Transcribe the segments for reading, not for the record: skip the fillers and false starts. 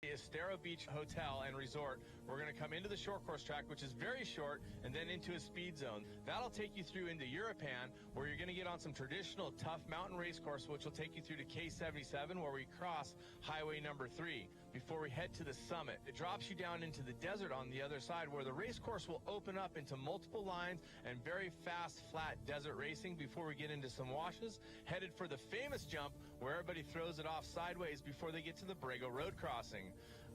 Estero Beach Hotel and Resort. We're going to come into the short course track, which is very short, and then into a speed zone. That'll take you through into Europan, where you're going to get on some traditional tough mountain race course, which will take you through to K77, where we cross highway number 3 before we head to the summit. It drops you down into the desert on the other side, where the race course will open up into multiple lines and very fast, flat desert racing before we get into some washes, headed for the famous jump where everybody throws it off sideways before they get to the Brego Road crossing.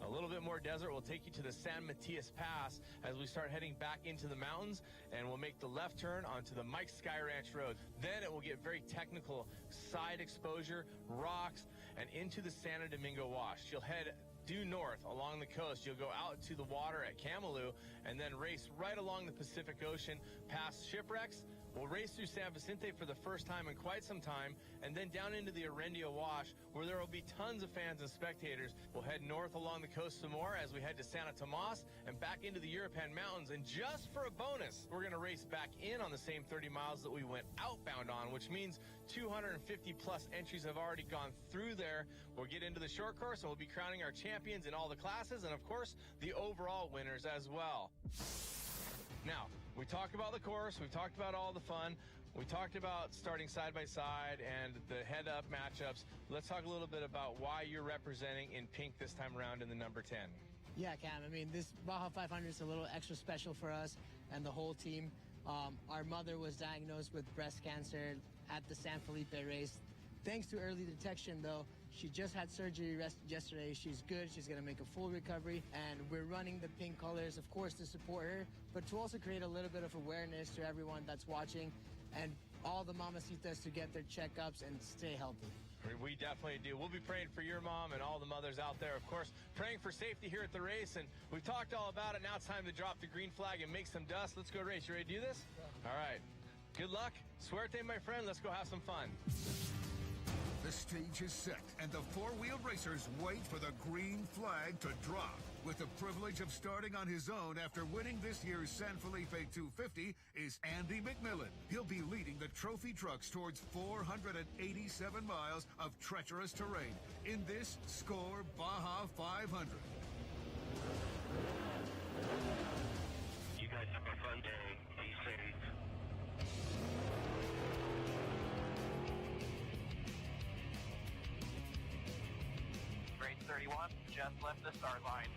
A little bit more desert will take you to the San Matias Pass as we start heading back into the mountains, and we'll make the left turn onto the Mike Sky Ranch Road. Then it will get very technical, side exposure, rocks, and into the Santo Domingo Wash. You'll head due north along the coast. You'll go out to the water at Camalú and then race right along the Pacific Ocean past shipwrecks. We'll race through San Vicente for the first time in quite some time, and then down into the Arendio Wash, where there will be tons of fans and spectators. We'll head north along the coast some more as we head to Santa Tomas and back into the Europan Mountains. And just for a bonus, we're going to race back in on the same 30 miles that we went outbound on, which means 250 plus entries have already gone through there. We'll get into the short course, and we'll be crowning our champions in all the classes, and of course, the overall winners as well. Now, we talked about the course, we've talked about all the fun, we talked about starting side by side and the head-up matchups. Let's talk a little bit about why you're representing in pink this time around in the number 10. Yeah, Cam, I mean, this Baja 500 is a little extra special for us and the whole team. Our mother was diagnosed with breast cancer at the San Felipe race. Thanks to early detection, though, she just had surgery yesterday. She's good. She's going to make a full recovery. And we're running the pink colors, of course, to support her, but to also create a little bit of awareness to everyone that's watching and all the mamacitas to get their checkups and stay healthy. We definitely do. We'll be praying for your mom and all the mothers out there, of course, praying for safety here at the race. And we've talked all about it. Now it's time to drop the green flag and make some dust. Let's go race. You ready to do this? Yeah. All right. Good luck. Suerte, my friend. Let's go have some fun. The stage is set, and the four-wheeled racers wait for the green flag to drop. With the privilege of starting on his own after winning this year's San Felipe 250 is Andy McMillan. He'll be leading the trophy trucks towards 487 miles of treacherous terrain in this Score Baja 500. You guys have a fun day. Be safe. Grade 31, just left the start line.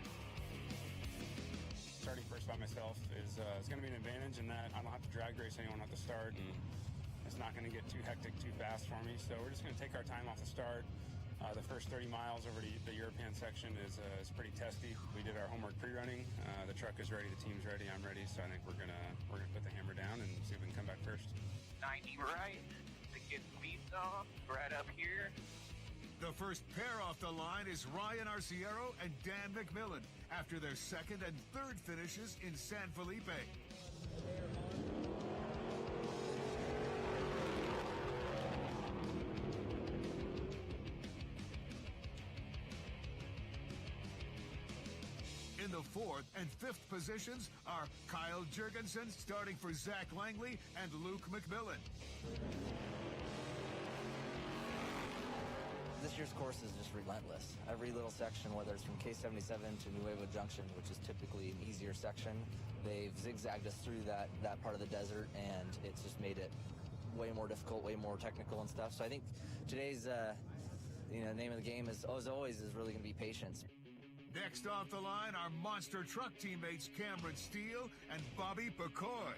Starting first by myself is going to be an advantage in that I don't have to drag race anyone at the start. And it's not going to get too hectic too fast for me. So we're just going to take our time off the start. The first 30 miles over to the European section is pretty testy. We did our homework pre-running. The truck is ready, the team's ready, I'm ready. So I think we're gonna put the hammer down and see if we can come back first. 90 right to get speed off right up here. The first pair off the line is Ryan Arciero and Dan McMillan after their second and third finishes in San Felipe. In the fourth and fifth positions are Kyle Jurgensen starting for Zach Langley and Luke McMillan. This year's course is just relentless. Every little section, whether it's from K77 to Nuevo Junction, which is typically an easier section, they've zigzagged us through that part of the desert, and it's just made it way more difficult, way more technical and stuff. So I think today's name of the game is, as always, is really going to be patience. Next off the line are monster truck teammates Cameron Steele and Bobby Pecoy.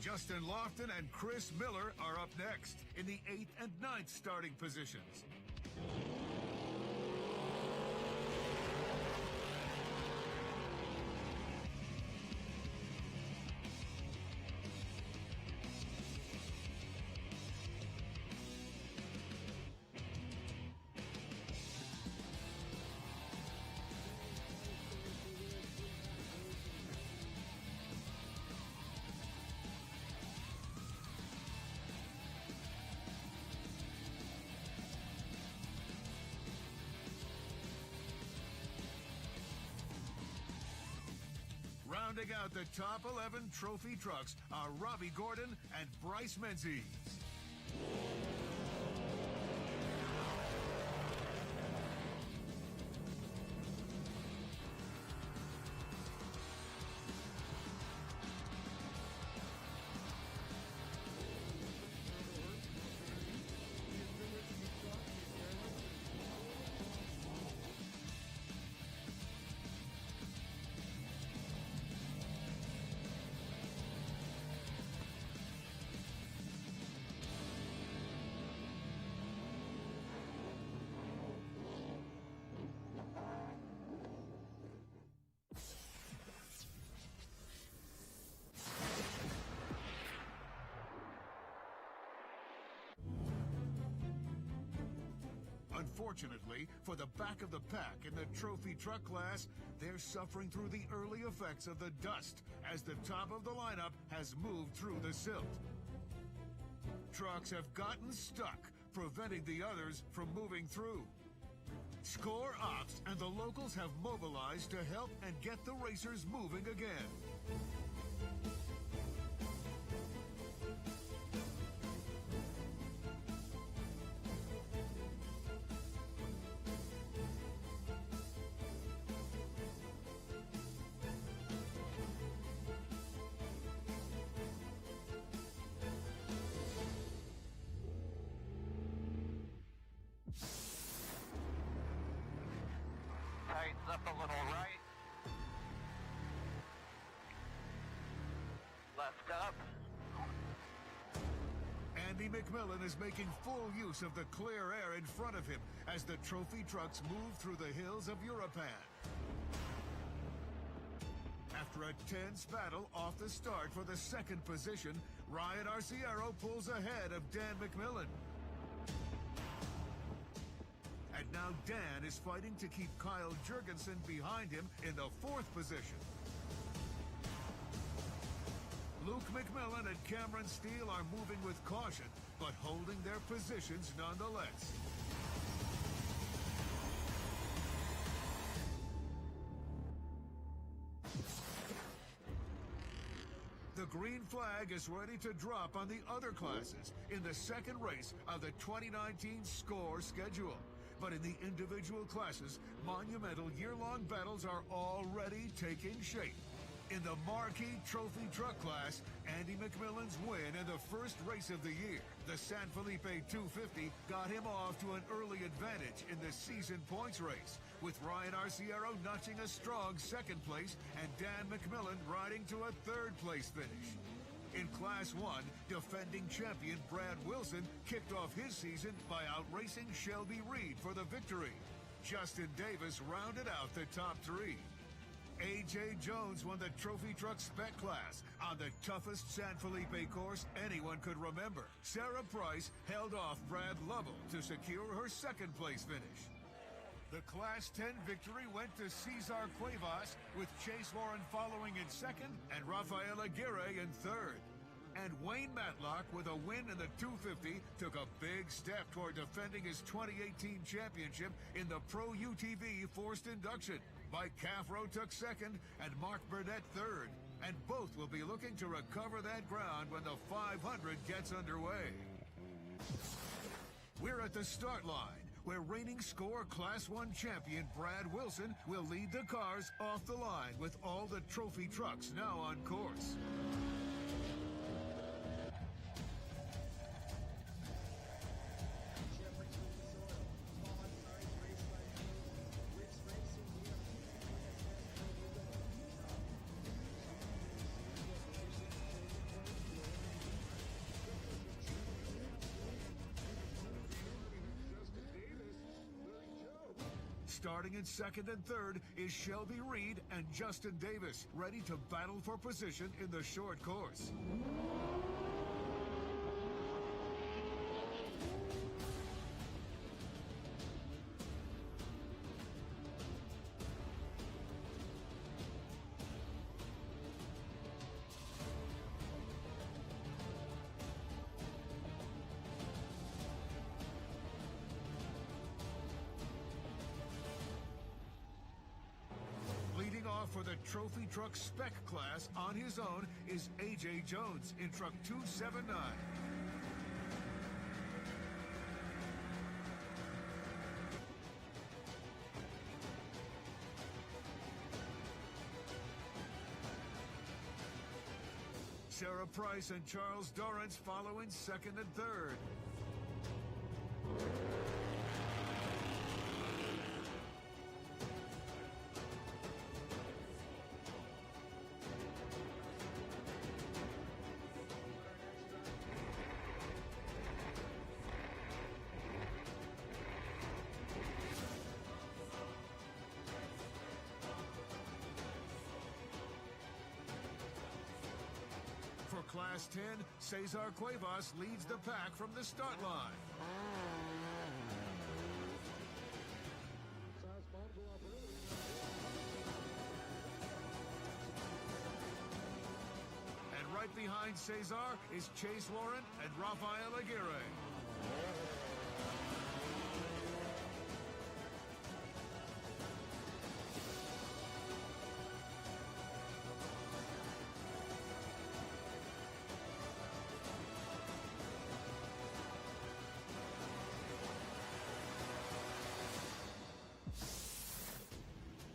Justin Lofton and Chris Miller are up next in the 8th and 9th starting positions. Rounding out the top 11 trophy trucks are Robbie Gordon and Bryce Menzies. Unfortunately, for the back of the pack in the trophy truck class, they're suffering through the early effects of the dust as the top of the lineup has moved through the silt. Trucks have gotten stuck, preventing the others from moving through. Score Ops and the locals have mobilized to help and get the racers moving again. Tightens up a little right. Left up. Andy McMillan is making full use of the clear air in front of him as the trophy trucks move through the hills of Europan. After a tense battle off the start for the second position, Ryan Arciero pulls ahead of Dan McMillan. And now Dan is fighting to keep Kyle Jurgensen behind him in the fourth position. Luke McMillan and Cameron Steele are moving with caution, but holding their positions nonetheless. The green flag is ready to drop on the other classes in the second race of the 2019 SCORE schedule. But in the individual classes, monumental year-long battles are already taking shape. In the marquee trophy truck class, Andy McMillan's win in the first race of the year, the San Felipe 250, got him off to an early advantage in the season points race, with Ryan Arciero notching a strong second place and Dan McMillan riding to a third place finish. In Class 1, defending champion Brad Wilson kicked off his season by outracing Shelby Reed for the victory. Justin Davis rounded out the top three. A.J. Jones won the trophy truck spec class on the toughest San Felipe course anyone could remember. Sarah Price held off Brad Lovell to secure her second place finish. The Class 10 victory went to Cesar Cuevas, with Chase Warren following in second and Rafael Aguirre in third. And Wayne Matlock, with a win in the 250, took a big step toward defending his 2018 championship in the Pro UTV forced induction. Mike Caffro took second and Mark Burnett third. And both will be looking to recover that ground when the 500 gets underway. We're at the start line, where reigning SCORE Class 1 champion Brad Wilson will lead the cars off the line with all the trophy trucks now on course. Starting in second and third is Shelby Reed and Justin Davis, ready to battle for position in the short course. For for the trophy truck spec class on his own is A.J. Jones in truck 279. Sarah Price and Charles Dorrance follow in second and third. For Class 10, Cesar Cuevas leads the pack from the start line. And right behind Cesar is Chase Warren and Rafael Aguirre.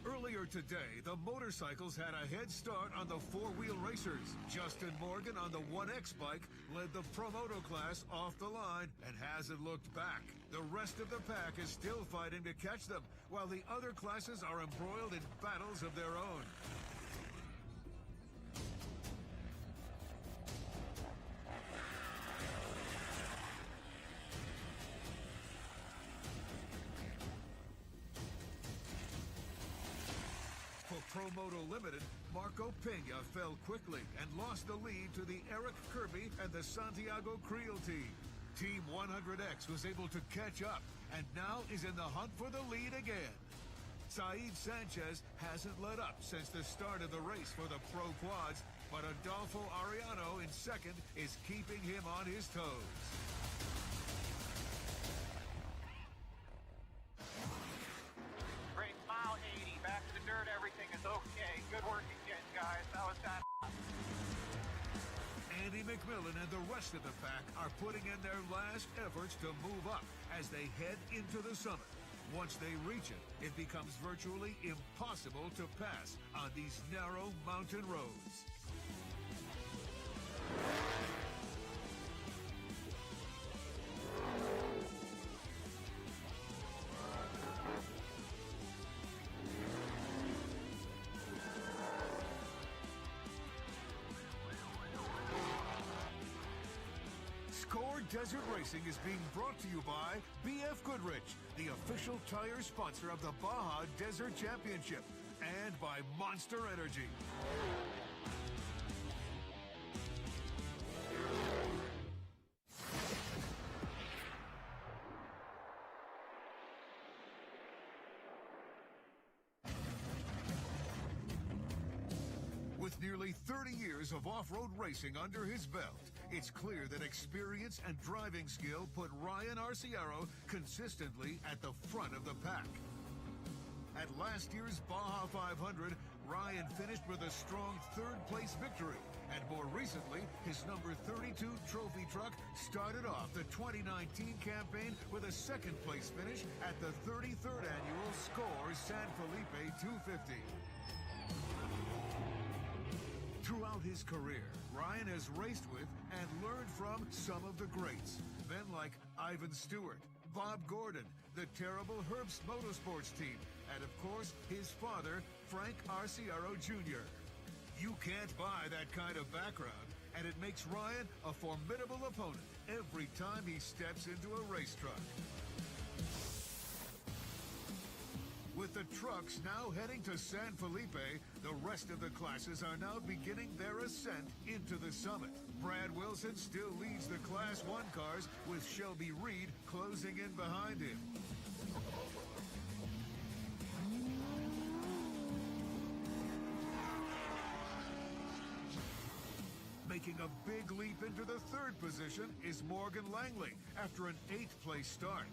Earlier today, the motorcycles had a head start on the four-wheel racers. Justin Morgan on the 1X bike led the Promoto class off the line and hasn't looked back. The rest of the pack is still fighting to catch them, while the other classes are embroiled in battles of their own. Promoto Limited, Marco Pena fell quickly and lost the lead to the Eric Kirby and the Santiago Creel team. Team 100X was able to catch up and now is in the hunt for the lead again. Saeed Sanchez hasn't let up since the start of the race for the Pro Quads, but Adolfo Ariano in second is keeping him on his toes. Good work again, guys. That was that. Andy McMillan and the rest of the pack are putting in their last efforts to move up as they head into the summit. Once they reach it, it becomes virtually impossible to pass on these narrow mountain roads. Score Desert Racing is being brought to you by BFGoodrich, the official tire sponsor of the Baja Desert Championship, and by Monster Energy. With nearly 30 years of off-road racing under his belt, it's clear that experience and driving skill put Ryan Arciero consistently at the front of the pack. At last year's Baja 500, Ryan finished with a strong third-place victory, and more recently, his number 32 trophy truck started off the 2019 campaign with a second-place finish at the 33rd annual SCORE San Felipe 250. Throughout his career, Ryan has raced with and learned from some of the greats. Men like Ivan Stewart, Bob Gordon, the terrible Herbst Motorsports team, and of course, his father, Frank Arciero Jr. You can't buy that kind of background, and it makes Ryan a formidable opponent every time he steps into a race truck. With the trucks now heading to San Felipe, the rest of the classes are now beginning their ascent into the summit. Brad Wilson still leads the Class 1 cars, with Shelby Reed closing in behind him. Making a big leap into the third position is Morgan Langley after an 8th-place start.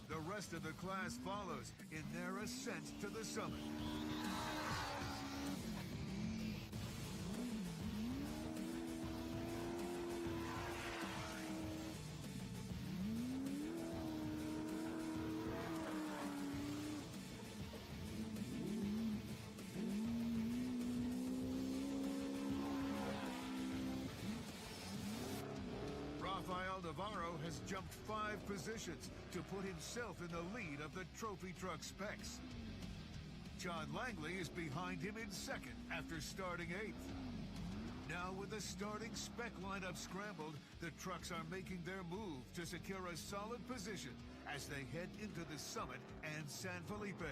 The rest of the class follows in their ascent to the summit. Navarro has jumped 5 positions to put himself in the lead of the trophy truck specs. John Langley is behind him in second after starting 8th. Now with the starting spec lineup scrambled, the trucks are making their move to secure a solid position as they head into the summit and San Felipe.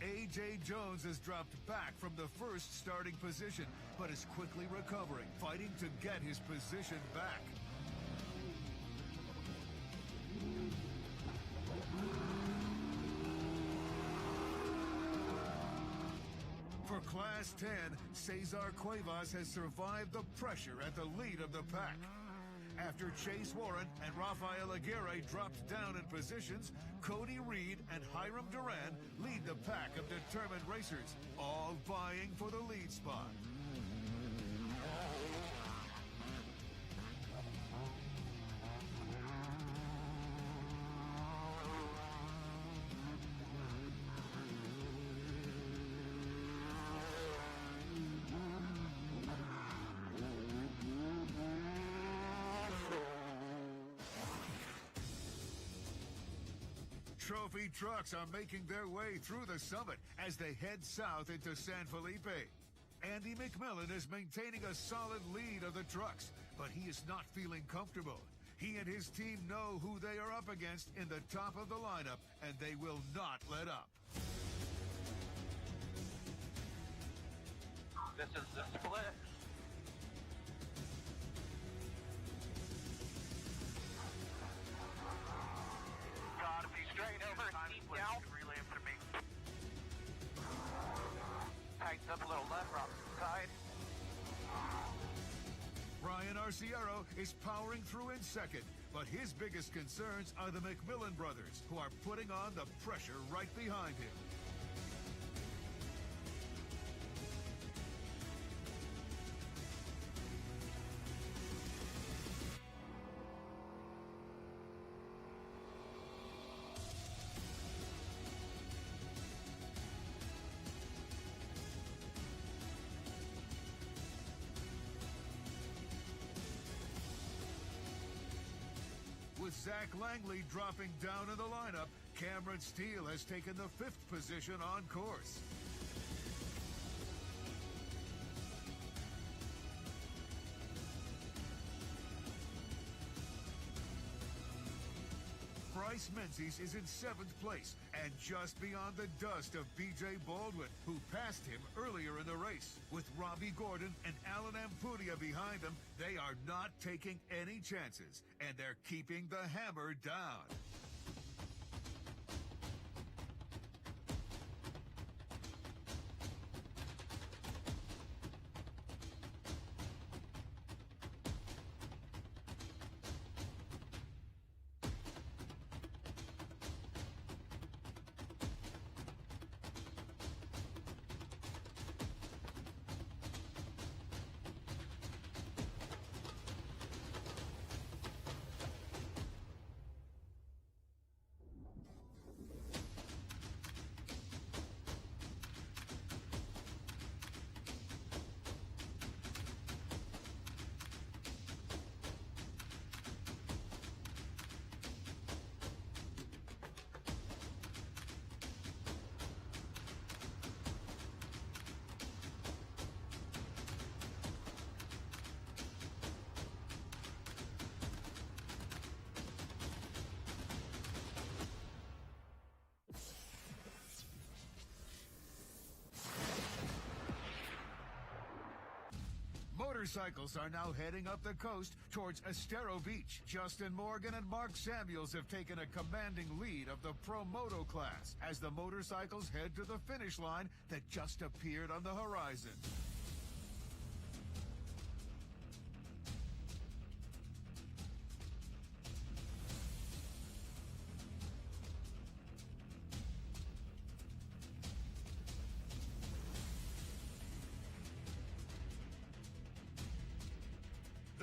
A.J. Jones has dropped back from the first starting position, but is quickly recovering, fighting to get his position back. For Class 10, Cesar Cuevas has survived the pressure at the lead of the pack. After Chase Warren and Rafael Aguirre dropped down in positions, Cody Reed and Hiram Duran lead the pack of determined racers, all vying for the lead spot. Trophy trucks are making their way through the summit as they head south into San Felipe. Andy McMillan is maintaining a solid lead of the trucks, but he is not feeling comfortable. He and his team know who they are up against in the top of the lineup, and they will not let up. This is the split. Gotta be straight over, deep down. Relay for me. Tightens up a little left, rock side. Ryan Arciero is powering through in second, but his biggest concerns are the McMillan brothers, who are putting on the pressure right behind him. With Zach Langley dropping down in the lineup, Cameron Steele has taken the 5th position on course. Bryce Menzies is in 7th place and just beyond the dust of B.J. Baldwin, who passed him earlier in the race. With Robbie Gordon and Alan Ampudia behind them, they are not taking any chances, and they're keeping the hammer down. motorcycles are now heading up the coast towards Estero Beach. Justin Morgan and Mark Samuels have taken a commanding lead of the Pro Moto class as the motorcycles head to the finish line that just appeared on the horizon.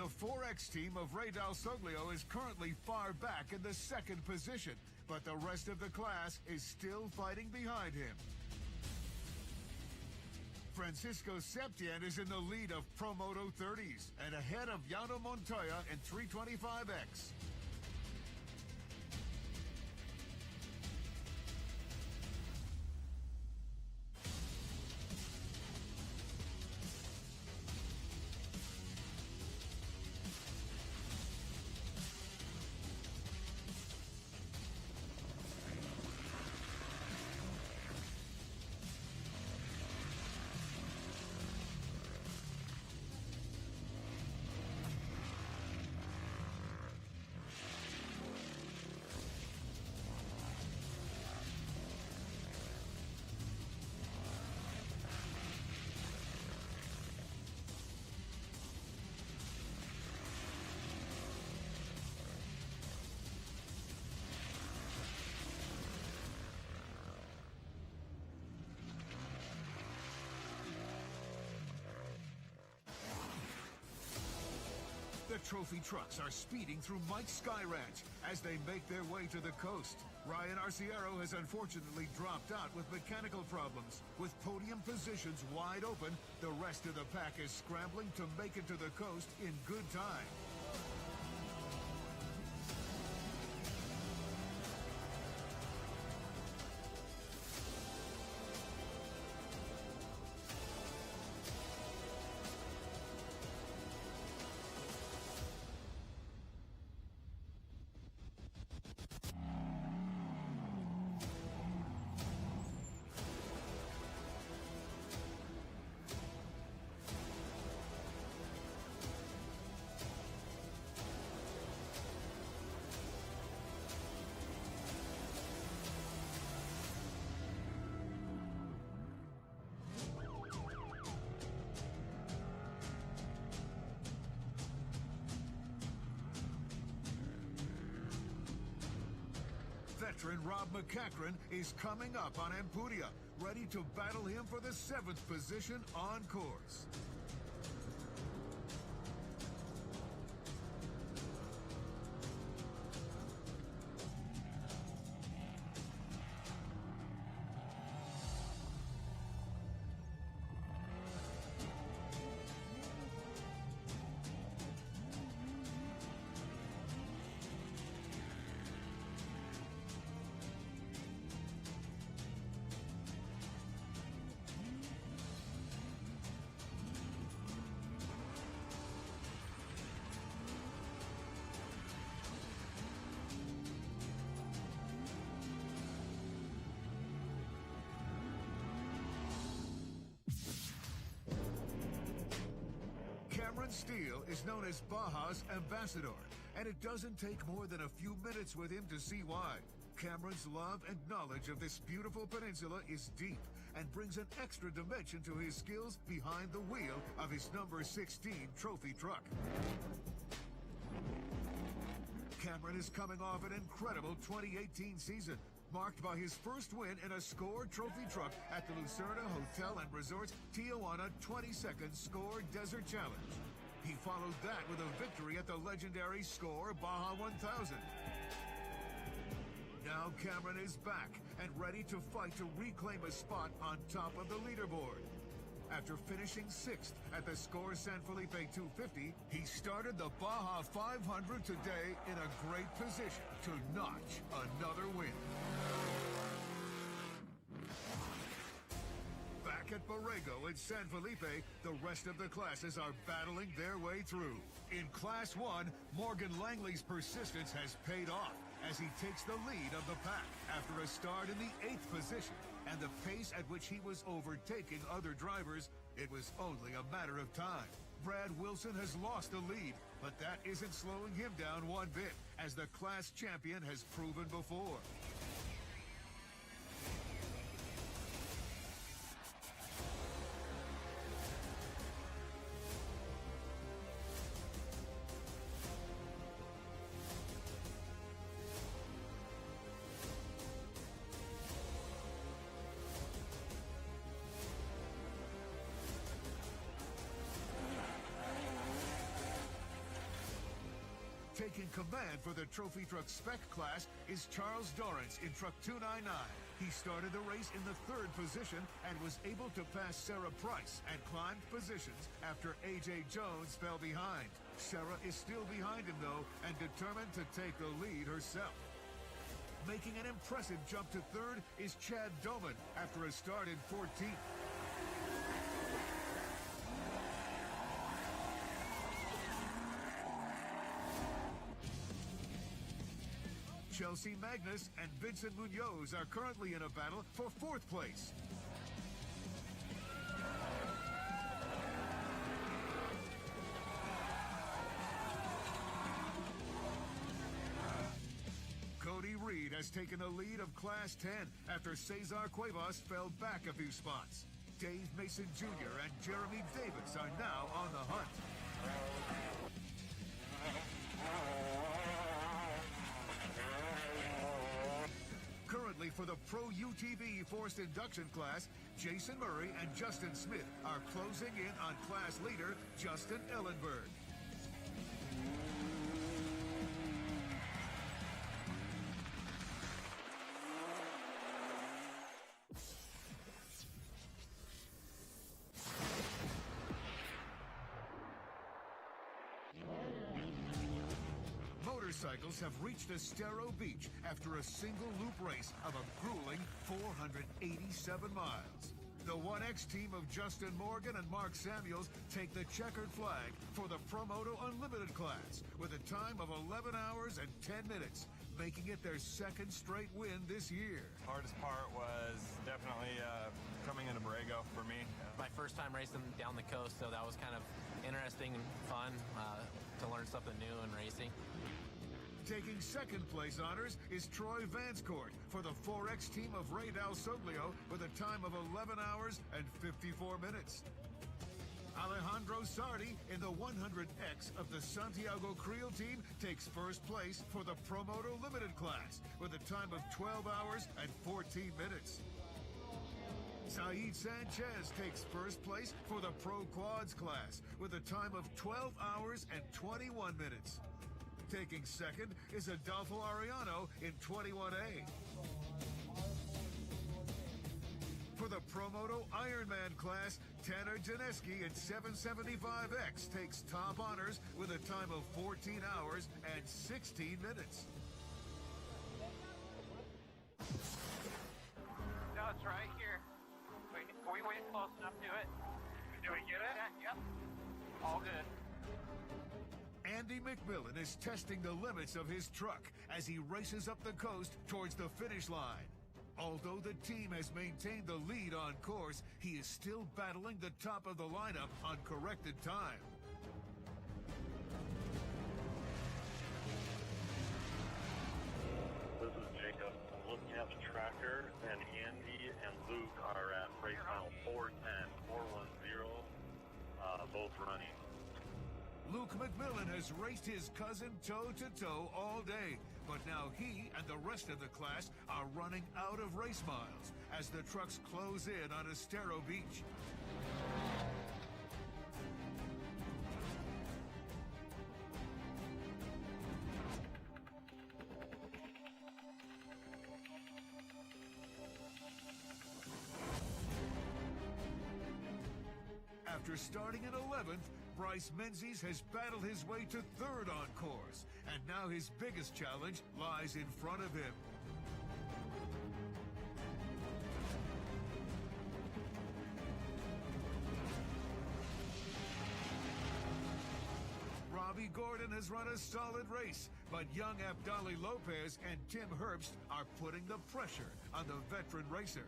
The 4X team of Ray Dalsoglio is currently far back in the second position, but the rest of the class is still fighting behind him. Francisco Septien is in the lead of Promoto 30s and ahead of Yano Montoya in 325X. The trophy trucks are speeding through Mike's Sky Ranch as they make their way to the coast. Ryan Arciero has unfortunately dropped out with mechanical problems. With podium positions wide open, the rest of the pack is scrambling to make it to the coast in good time. Veteran Rob McCachran is coming up on Ampudia, ready to battle him for the 7th position on course. Steele is known as Baja's ambassador, and it doesn't take more than a few minutes with him to see why. Cameron's love and knowledge of this beautiful peninsula is deep and brings an extra dimension to his skills behind the wheel of his number 16 trophy truck. Cameron is coming off an incredible 2018 season, marked by his first win in a SCORE trophy truck at the Lucerna Hotel and Resorts Tijuana 22nd SCORE Desert Challenge. He followed that with a victory at the legendary SCORE Baja 1000. Now Cameron is back and ready to fight to reclaim a spot on top of the leaderboard. After finishing 6th at the SCORE San Felipe 250, he started the Baja 500 today in a great position to notch another win. Back at Borrego in San Felipe, the rest of the classes are battling their way through. In Class 1, Morgan Langley's persistence has paid off as he takes the lead of the pack after a start in the 8th position. And the pace at which he was overtaking other drivers, it was only a matter of time. Brad Wilson has lost the lead, but that isn't slowing him down one bit, as the class champion has proven before. Taking command for the Trophy Truck Spec class is Charles Dorrance in Truck 299. He started the race in the 3rd position and was able to pass Sarah Price and climbed positions after A.J. Jones fell behind. Sarah is still behind him, though, and determined to take the lead herself. Making an impressive jump to 3rd is Chad Doman after a start in 14th. Chelsea Magnus and Vincent Munoz are currently in a battle for 4th place. Cody Reed has taken the lead of Class 10 after Cesar Cuevas fell back a few spots. Dave Mason Jr. and Jeremy Davis are now on the hunt. Currently for the Pro UTV Forced Induction class, Jason Murray and Justin Smith are closing in on class leader Justin Ellenberg. Motorcycles have reached Estero Beach after a single loop race of a grueling 487 miles. The 1X team of Justin Morgan and Mark Samuels take the checkered flag for the Promoto Unlimited class with a time of 11 hours and 10 minutes, making it their 2nd straight win this year. Hardest part was definitely coming into Borrego for me. My first time racing down the coast, so that was kind of interesting and fun to learn something new in racing. Taking 2nd place honors is Troy Vanscourt for the 4X team of Ray Dalsoglio with a time of 11 hours and 54 minutes. Alejandro Sardi in the 100X of the Santiago Creel team takes 1st place for the Promoto Limited class with a time of 12 hours and 14 minutes. Saeed Sanchez takes 1st place for the Pro Quads class with a time of 12 hours and 21 minutes. Taking 2nd is Adolfo Ariano in 21A. For the Promoto Ironman class, Tanner Janeski in 775X takes top honors with a time of 14 hours and 16 minutes. No, it's right here. Wait, can we wait close enough to it? Do we get it? Yeah, yep. All good. Andy McMillan is testing the limits of his truck as he races up the coast towards the finish line. Although the team has maintained the lead on course, he is still battling the top of the lineup on corrected time. This is Jacob. I'm looking at the tracker, and Andy and Luke are at race mile 410, 410, both running. Luke McMillan has raced his cousin toe-to-toe all day, but now he and the rest of the class are running out of race miles as the trucks close in on Estero Beach. After starting in 11th, Bryce Menzies has battled his way to 3rd on course, and now his biggest challenge lies in front of him. Robbie Gordon has run a solid race, but young Abdali Lopez and Tim Herbst are putting the pressure on the veteran racer.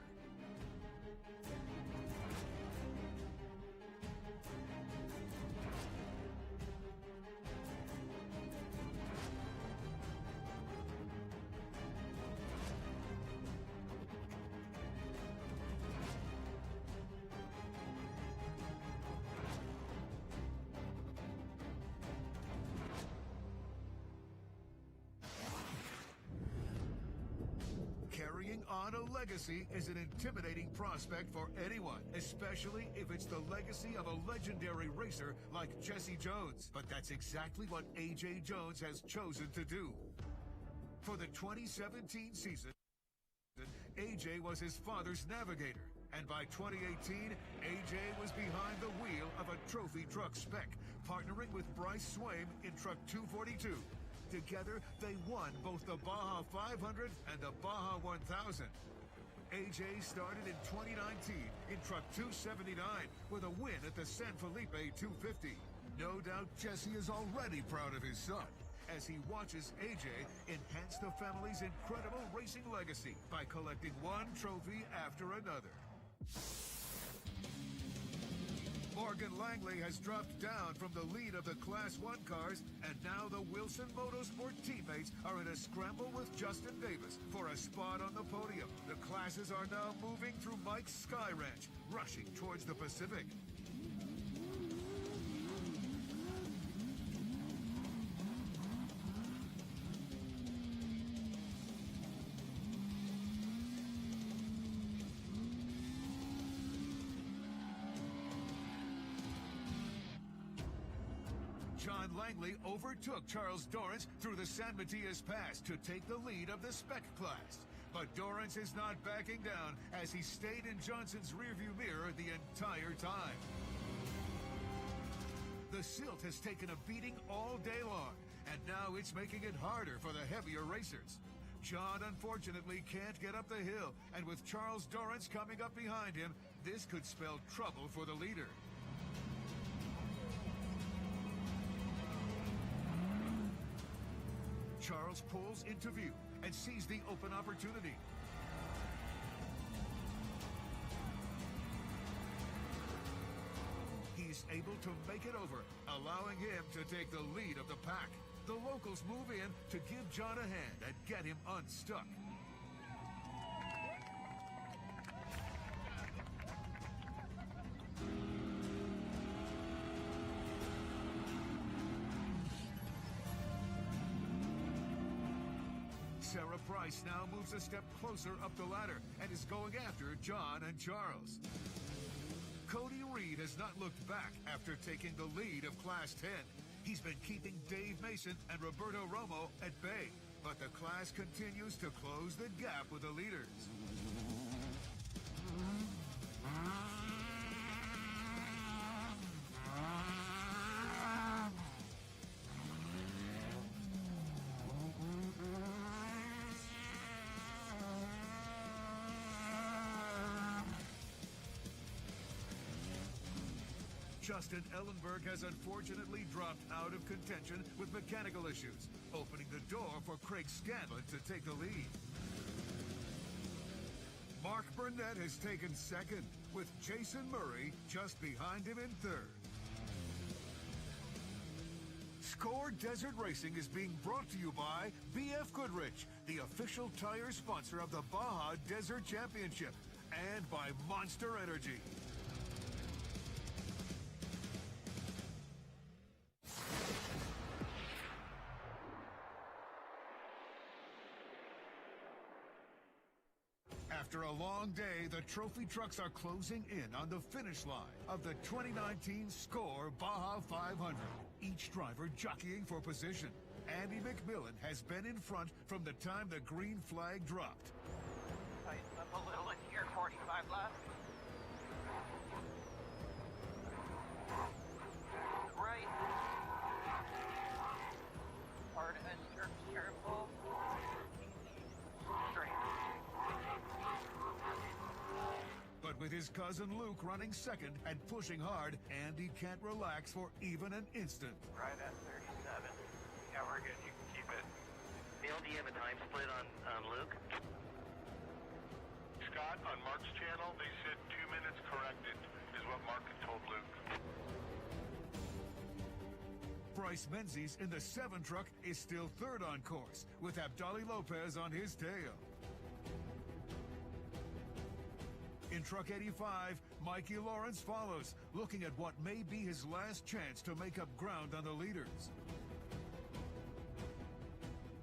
on a legacy is an intimidating prospect for anyone, especially if it's the legacy of a legendary racer like Jesse Jones. But that's exactly what A.J. Jones has chosen to do. For the 2017 season, A.J. was his father's navigator. And by 2018, A.J. was behind the wheel of a trophy truck spec, partnering with Bryce Swaim in Truck 242. Together, they won both the Baja 500 and the Baja 1000. A.J. started in 2019 in Truck 279 with a win at the San Felipe 250. No doubt Jesse is already proud of his son as he watches A.J. enhance the family's incredible racing legacy by collecting one trophy after another. Morgan Langley has dropped down from the lead of the Class 1 cars, and now the Wilson Motorsport teammates are in a scramble with Justin Davis for a spot on the podium. The classes are now moving through Mike's Sky Ranch, rushing towards the Pacific. John Langley overtook Charles Dorrance through the San Matias Pass to take the lead of the spec class. But Dorrance is not backing down as he stayed in Johnson's rearview mirror the entire time. The silt has taken a beating all day long, and now it's making it harder for the heavier racers. John unfortunately can't get up the hill, and with Charles Dorrance coming up behind him, this could spell trouble for the leader. Charles pulls into view and sees the open opportunity. He's able to make it over, allowing him to take the lead of the pack. The locals move in to give John a hand and get him unstuck. Sarah Price now moves a step closer up the ladder and is going after John and Charles. Cody Reed has not looked back after taking the lead of Class 10. He's been keeping Dave Mason and Roberto Romo at bay, but the class continues to close the gap with the leaders. Justin Ellenberg has unfortunately dropped out of contention with mechanical issues, opening the door for Craig Scanlon to take the lead. Mark Burnett has taken second, with Jason Murray just behind him in third. Score Desert Racing is being brought to you by BFGoodrich, the official tire sponsor of the Baja Desert Championship, and by Monster Energy. After a long day, the trophy trucks are closing in on the finish line of the 2019 Score Baja 500. Each driver jockeying for position. Andy McMillan has been in front from the time the green flag dropped. Tighten up a little in here, 45 left. Right. Hard end jerks, careful. Straight. But with his cousin Luke running second and pushing hard, Andy can't relax for even an instant. Right at 37. Yeah, we're good. You can keep it. Bill, do you have a time split on Luke? Scott, on Mark's channel, they said 2 minutes corrected, is what Mark had told Luke. Bryce Menzies in the 7 truck is still third on course, with Abdali Lopez on his tail. In Truck 85, Mikey Lawrence follows, looking at what may be his last chance to make up ground on the leaders.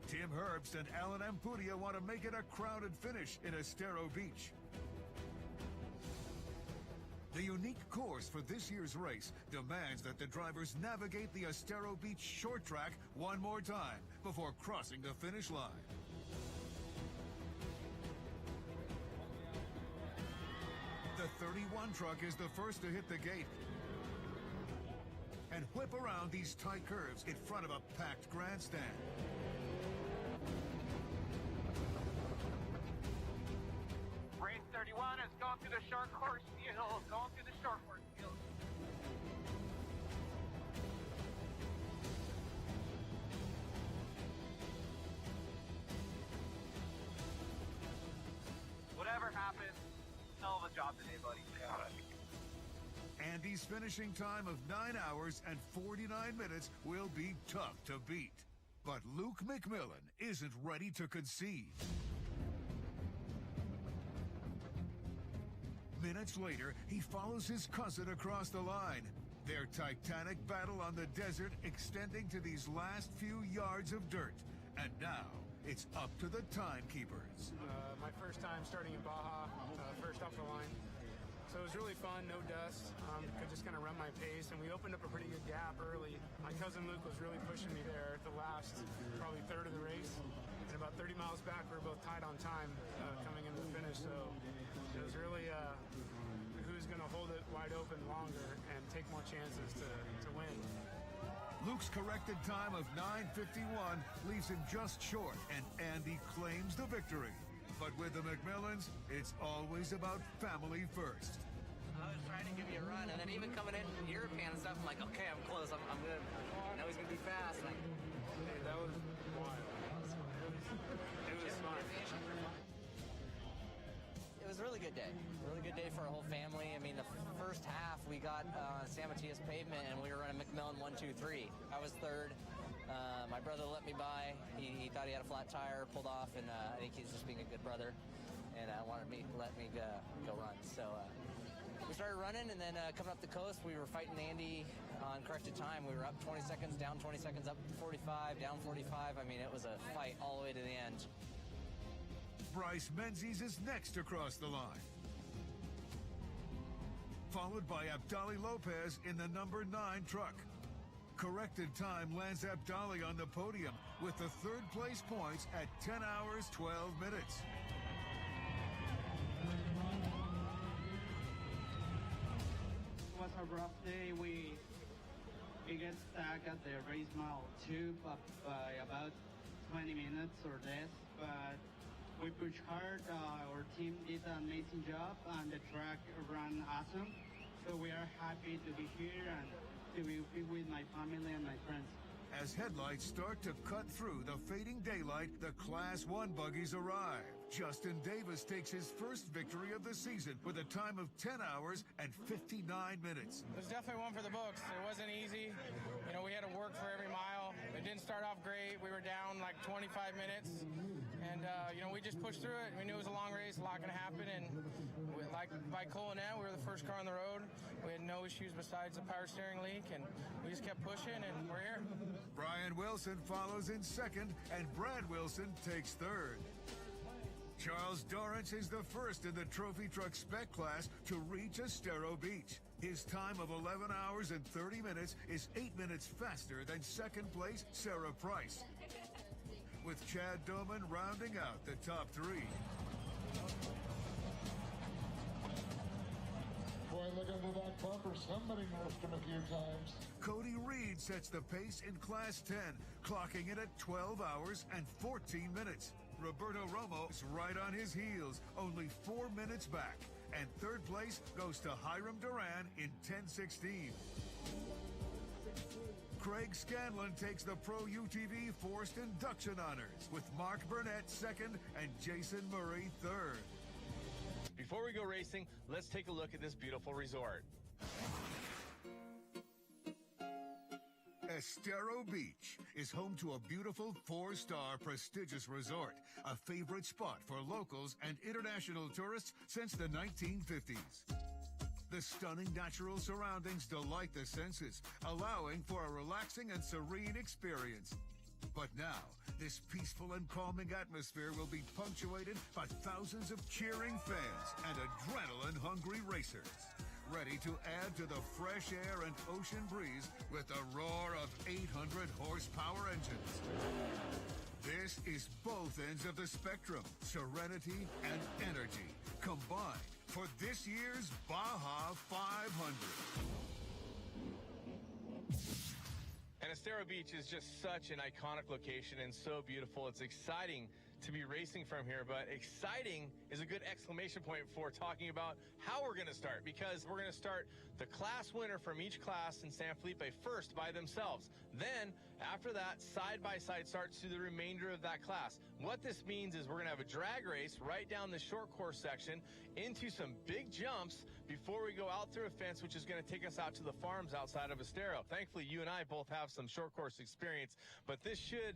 Tim Tim Herbst and Alan Ampudia want to make it a crowded finish in Estero Beach. The unique course for this year's race demands that the drivers navigate the Estero Beach short track one more time before crossing the finish line. The 31 truck is the first to hit the gate and whip around these tight curves in front of a packed grandstand. Race 31 is going through the short course field. Going through the short course field. Whatever happens, hell of a job today, buddy. Andy's finishing time of 9 hours and 49 minutes will be tough to beat. But Luke McMillan isn't ready to concede. Minutes later, he follows his cousin across the line. Their titanic battle on the desert extending to these last few yards of dirt. And now, it's up to the timekeepers. My first time starting in Baja, first off the line. So it was really fun, no dust. Could just kind of run my pace, and we opened up a pretty good gap early. My cousin Luke was really pushing me there at the last, probably third of the race. And about 30 miles back, we were both tied on time coming into the finish. So it was really who's going to hold it wide open longer and take more chances to win. Luke's corrected time of 9:51 leaves him just short, and Andy claims the victory. But with the McMillans, it's always about family first. I was trying to give you a run, and then even coming in European and stuff, I'm like, okay, I'm close. I'm good. I know he's going to be fast. Like, Hey, that was wild. It was fun. It was a really good day. Really good day for our whole family. I mean, the first half, we got San Matias pavement, and we were running McMillan 1, 2, 3. I was third. My brother let me by. He thought he had a flat tire, pulled off, and I think he's just being a good brother, and wanted me to let me go run. So we started running, and then coming up the coast, we were fighting Andy on corrected time. We were up 20 seconds, down 20 seconds, up 45, down 45. I mean, it was a fight all the way to the end. Bryce Menzies is next across the line, followed by Abdali Lopez in the number 9 truck. Corrected time lands Abdali on the podium with the third place points at 10 hours, 12 minutes. It was a rough day. We get stuck at the race mile 2 by about 20 minutes or less, but we pushed hard. Our team did an amazing job, and the track ran awesome. So we are happy to be here and to be with my family and my friends. As headlights start to cut through the fading daylight, the Class 1 buggies arrive. Justin Davis takes his first victory of the season with a time of 10 hours and 59 minutes. It was definitely one for the books. It wasn't easy. You know, we had to work for every mile. It didn't start off great. We were down like 25 minutes. And, you know, we just pushed through it. We knew it was a long race, a lot going to happen. And like by Colonet, we were the first car on the road. We had no issues besides the power steering leak. And we just kept pushing, and we're here. Brian Wilson follows in second, and Brad Wilson takes third. Charles Dorrance is the first in the trophy truck spec class to reach Estero Beach. His time of 11 hours and 30 minutes is 8 minutes faster than second place Sarah Price, with Chad Doman rounding out the top 3. Boy, look under that bumper. Somebody morphed him a few times. Cody Reed sets the pace in Class 10, clocking it at 12 hours and 14 minutes. Roberto Romo is right on his heels, only 4 minutes back. And third place goes to Hiram Duran in 10:16. Craig Scanlon takes the Pro UTV Forced Induction Honors, with Mark Burnett second and Jason Murray third. Before we go racing, let's take a look at this beautiful resort. Estero Beach is home to a beautiful 4-star prestigious resort, a favorite spot for locals and international tourists since the 1950s. The stunning natural surroundings delight the senses, allowing for a relaxing and serene experience. But now, this peaceful and calming atmosphere will be punctuated by thousands of cheering fans and adrenaline-hungry racers, ready to add to the fresh air and ocean breeze with the roar of 800 horsepower engines. This is both ends of the spectrum, serenity and energy, combined for this year's Baja 500. And Estero Beach is just such an iconic location and so beautiful. It's exciting to be racing from here, but exciting is a good exclamation point for talking about how we're going to start, because we're going to start the class winner from each class in San Felipe first by themselves. Then, after that, side-by-side starts through the remainder of that class. What this means is we're going to have a drag race right down the short course section into some big jumps before we go out through a fence, which is going to take us out to the farms outside of Estero. Thankfully, you and I both have some short course experience, but this should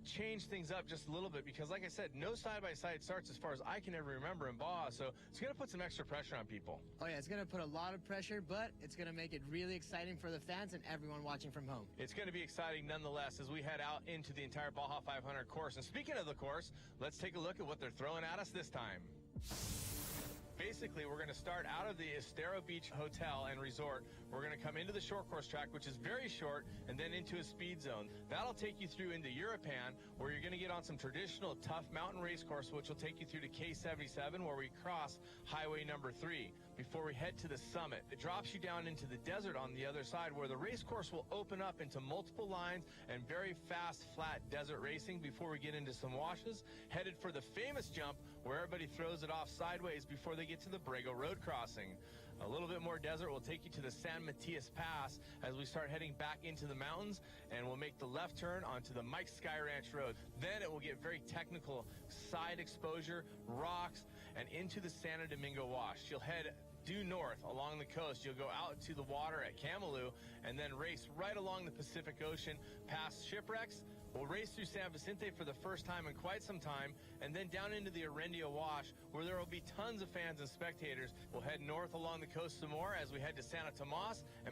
change things up just a little bit, because like I said, no side-by-side starts as far as I can ever remember in Baja, so it's going to put some extra pressure on people. Oh yeah, it's going to put a lot of pressure, but it's going to make it really exciting for the fans and everyone watching from home. It's going to be exciting nonetheless as we head out into the entire Baja 500 course. And speaking of the course, let's take a look at what they're throwing at us this time. Basically, we're going to start out of the Estero Beach Hotel and Resort. We're going to come into the short course track, which is very short, and then into a speed zone. That'll take you through into Europan, where you're going to get on some traditional tough mountain race course, which will take you through to K77, where we cross highway number 3 before we head to the summit. It drops you down into the desert on the other side, where the race course will open up into multiple lines and very fast, flat desert racing before we get into some washes, headed for the famous jump where everybody throws it off sideways before they get to the Brego Road crossing. A little bit more desert will take you to the San Matias Pass as we start heading back into the mountains, and we'll make the left turn onto the Mike Sky Ranch Road. Then it will get very technical, side exposure, rocks, and into the Santo Domingo Wash. You'll head due north along the coast. You'll go out to the water at Camalú and then race right along the Pacific Ocean past shipwrecks. We'll race through San Vicente for the first time in quite some time, and then down into the Arendio Wash, where there will be tons of fans and spectators. We'll head north along the coast some more as we head to Santa Tomas and